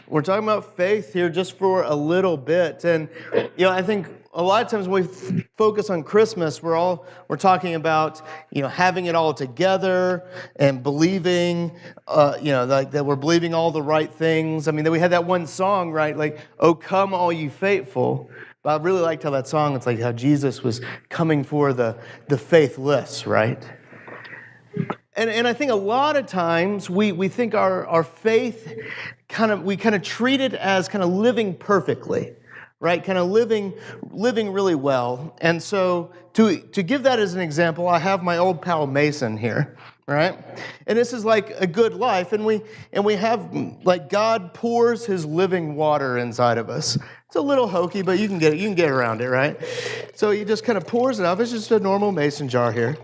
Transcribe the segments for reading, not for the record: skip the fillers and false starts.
We're talking about faith here just for a little bit. And, I think a lot of times when we focus on Christmas, we're talking about, having it all together and believing, like that we're believing all the right things. I mean, we had that one song, right? Like, "Oh, come all you faithful." But I really liked how that song, it's like how Jesus was coming for the faithless, right? And I think a lot of times we think our faith we treat it as kind of living perfectly, right? Kind of living really well. And so to give that as an example, I have my old pal Mason here, right? And this is like a good life, and we have like God pours his living water inside of us. It's a little hokey, but you can get around it, right? So he just kind of pours it out. It's just a normal mason jar here.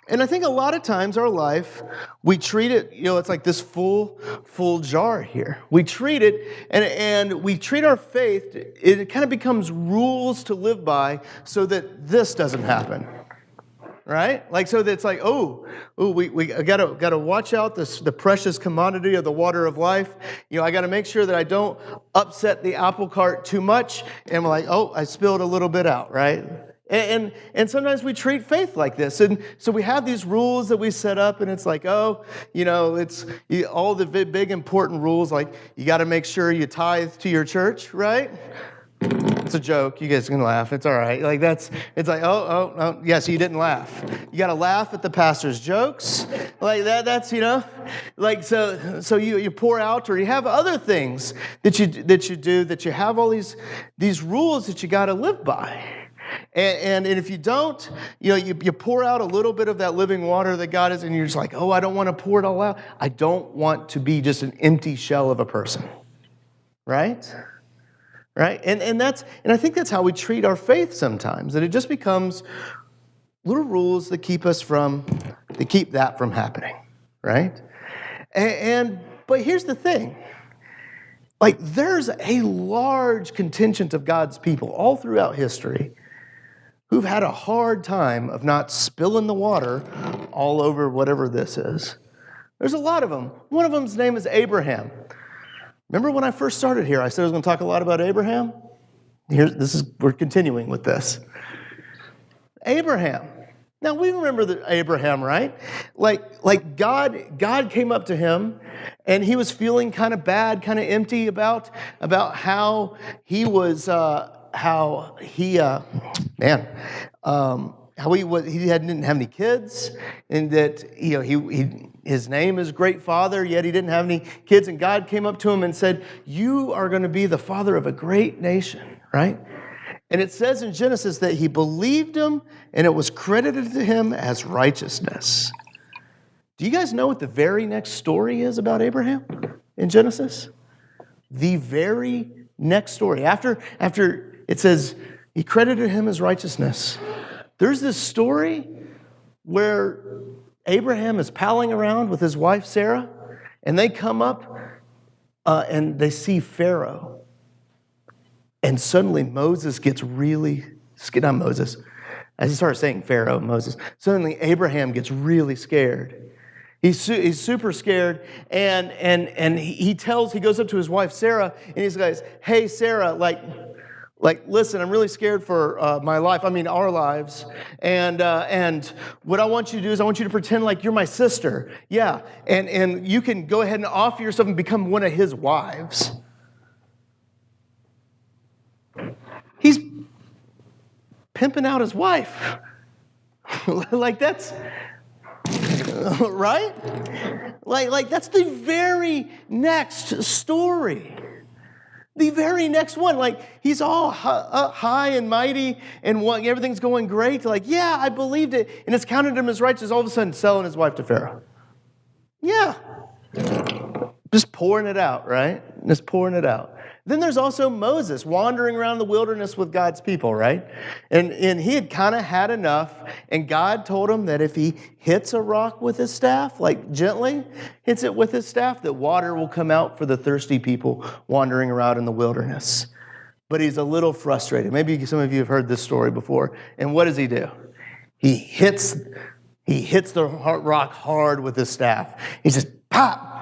And I think a lot of times our life, we treat it, it's like this full jar here. We treat it, and we treat our faith, it kind of becomes rules to live by so that this doesn't happen. Right? Like, so that it's like, we gotta watch out the precious commodity of the water of life. I gotta make sure that I don't upset the apple cart too much. And we're like, I spilled a little bit out, right? And sometimes we treat faith like this. And so we have these rules that we set up, and it's like, it's all the big important rules, like you got to make sure you tithe to your church, right? It's a joke. You guys can laugh. It's all right. Like it's like, yes, you didn't laugh. You got to laugh at the pastor's jokes. Like that's, like, so you pour out, or you have other things that you do, that you have all these rules that you got to live by. And if you don't, you pour out a little bit of that living water that God is, and you're just like, I don't want to pour it all out. I don't want to be just an empty shell of a person, right? Right? And I think that's how we treat our faith sometimes, that it just becomes little rules that keep that from happening, right? But here's the thing. Like, there's a large contingent of God's people all throughout history who've had a hard time of not spilling the water all over whatever this is. There's a lot of them. One of them's name is Abraham. Remember when I first started here, I said I was going to talk a lot about Abraham? We're continuing with this. Abraham. Now, we remember Abraham, right? Like God came up to him, and he was feeling kind of bad, kind of empty about how he was, how he didn't have any kids, and that his name is Great Father, yet he didn't have any kids. And God came up to him and said, "You are going to be the father of a great nation," right? And it says in Genesis that he believed him, and it was credited to him as righteousness. Do you guys know what the very next story is about Abraham in Genesis? The very next story. After it says he credited him as righteousness, there's this story where Abraham is palling around with his wife Sarah, and they come up and they see Pharaoh. And suddenly Moses gets not Moses. As he started saying Pharaoh, Moses, suddenly Abraham gets really scared. He's super scared, and he goes up to his wife Sarah, and he says, "Hey Sarah, listen, I'm really scared for my life. I mean, our lives. And what I want you to do is I want you to pretend like you're my sister. Yeah, and you can go ahead and offer yourself and become one of his wives." He's pimping out his wife. Like that's right? Like that's the very next story. The very next one, like he's all high and mighty and everything's going great. Like, yeah, I believed it, and it's counted him as righteous. All of a sudden, selling his wife to Pharaoh. Yeah, just pouring it out, right? Just pouring it out. Then there's also Moses wandering around the wilderness with God's people, right? And he had kind of had enough, and God told him that if he hits a rock with his staff, like gently hits it with his staff, that water will come out for the thirsty people wandering around in the wilderness. But he's a little frustrated. Maybe some of you have heard this story before. And what does he do? He hits the rock hard with his staff. He says, pop!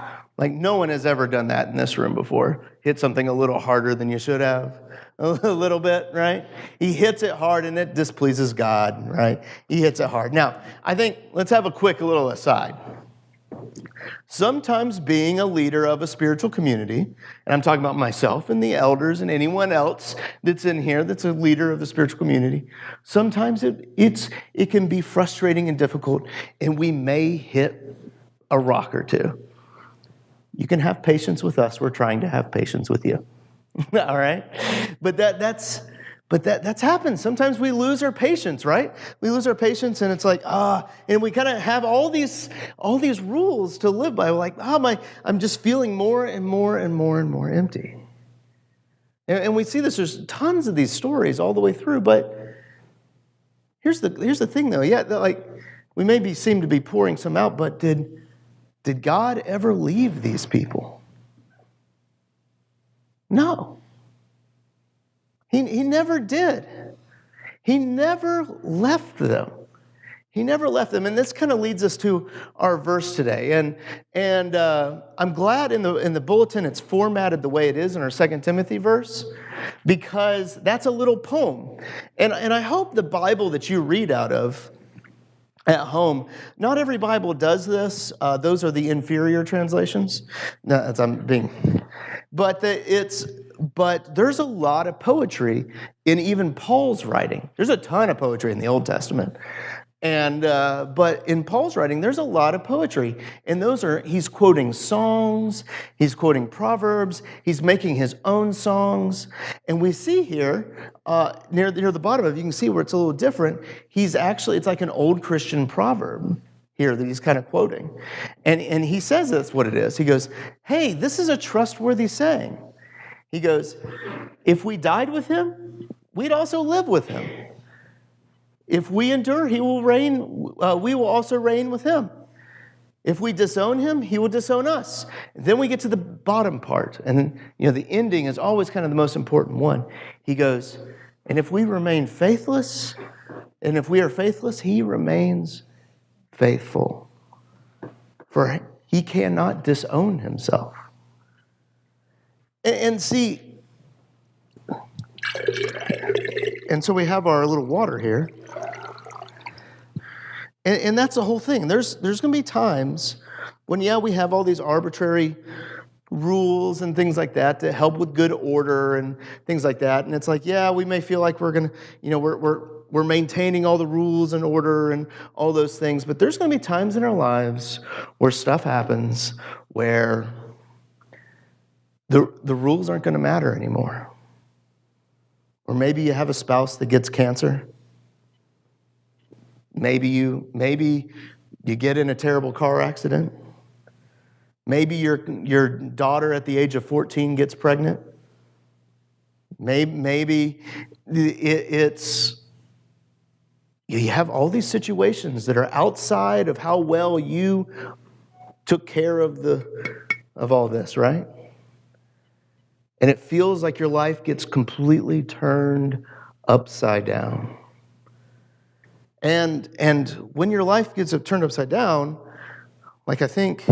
Like no one has ever done that in this room before. Hit something a little harder than you should have. A little bit, right? He hits it hard and it displeases God, right? He hits it hard. Now, I think let's have a quick little aside. Sometimes being a leader of a spiritual community, and I'm talking about myself and the elders and anyone else that's in here that's a leader of the spiritual community, sometimes it can be frustrating and difficult, and we may hit a rock or two. You can have patience with us. We're trying to have patience with you. All right? But that's happened. Sometimes we lose our patience, right? We lose our patience and it's like, and we kind of have all these rules to live by. We're like, I'm just feeling more and more and more and more empty. And we see this, there's tons of these stories all the way through, but here's the thing though. Yeah, like we seem to be pouring some out, but did God ever leave these people? No. He never did. He never left them. He never left them. And this kind of leads us to our verse today. And I'm glad in the bulletin it's formatted the way it is in our 2 Timothy verse, because that's a little poem. And I hope the Bible that you read out of at home, not every Bible does this. Those are the inferior translations. No, but there's a lot of poetry in even Paul's writing. There's a ton of poetry in the Old Testament. But in Paul's writing, there's a lot of poetry. And he's quoting songs, he's quoting proverbs, he's making his own songs. And we see here, near the bottom of it, you can see where it's a little different. It's like an old Christian proverb here that he's kind of quoting. And he says that's what it is. He goes, hey, this is a trustworthy saying. He goes, if we died with him, we'd also live with him. If we endure, he will reign. We will also reign with him. If we disown him, he will disown us. Then we get to the bottom part. And the ending is always kind of the most important one. He goes, and if we remain faithless, and if we are faithless, he remains faithful. For he cannot disown himself. And see, and so we have our little water here. And that's the whole thing. There's going to be times when, we have all these arbitrary rules and things like that to help with good order and things like that. And it's like, we may feel like we're going to, we're maintaining all the rules and order and all those things. But there's going to be times in our lives where stuff happens where the rules aren't going to matter anymore. Or maybe you have a spouse that gets cancer. Maybe you get in a terrible car accident. Maybe your daughter at the age of 14 gets pregnant. Maybe it's you have all these situations that are outside of how well you took care of all this, right? And it feels like your life gets completely turned upside down. And when your life gets turned upside down, like I think,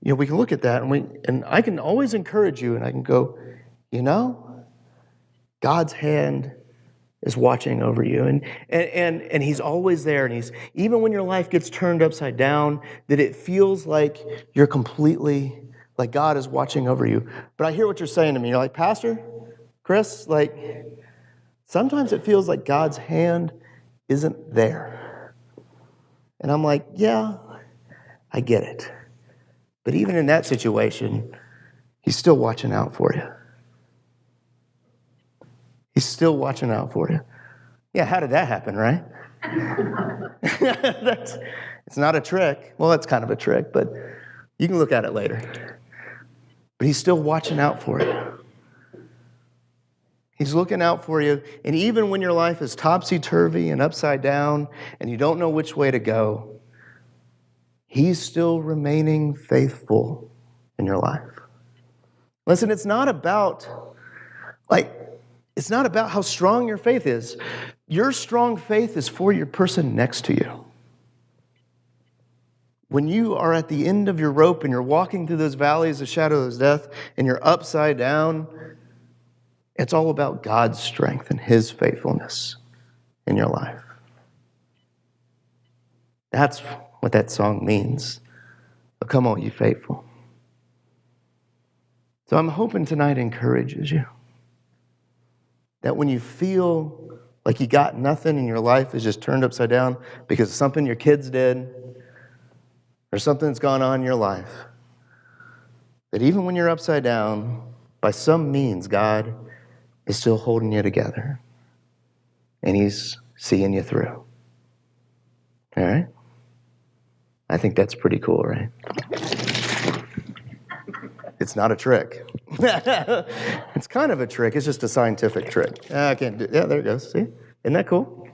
we can look at that and I can always encourage you and I can go, God's hand is watching over you and he's always there, and he's, even when your life gets turned upside down, that it feels like you're completely, like God is watching over you. But I hear what you're saying to me. You're like, Pastor Chris, like sometimes it feels like God's hand isn't there. And I'm like, I get it. But even in that situation, he's still watching out for you. He's still watching out for you. Yeah, how did that happen, right? It's not a trick. Well, it's kind of a trick, but you can look at it later. But he's still watching out for you. He's looking out for you. And even when your life is topsy-turvy and upside down and you don't know which way to go, he's still remaining faithful in your life. Listen, it's not about how strong your faith is. Your strong faith is for your person next to you. when you are at the end of your rope and you're walking through those valleys of shadow of death and you're upside down, it's all about God's strength and His faithfulness in your life. That's what that song means. But come all ye faithful. So I'm hoping tonight encourages you. That when you feel like you got nothing and your life is just turned upside down because of something your kids did or something that's gone on in your life, that even when you're upside down, by some means, God is still holding you together. And He's seeing you through. All right? I think that's pretty cool, right? It's not a trick. It's kind of a trick. It's just a scientific trick. I can't do. Yeah, there it goes. See? Isn't that cool?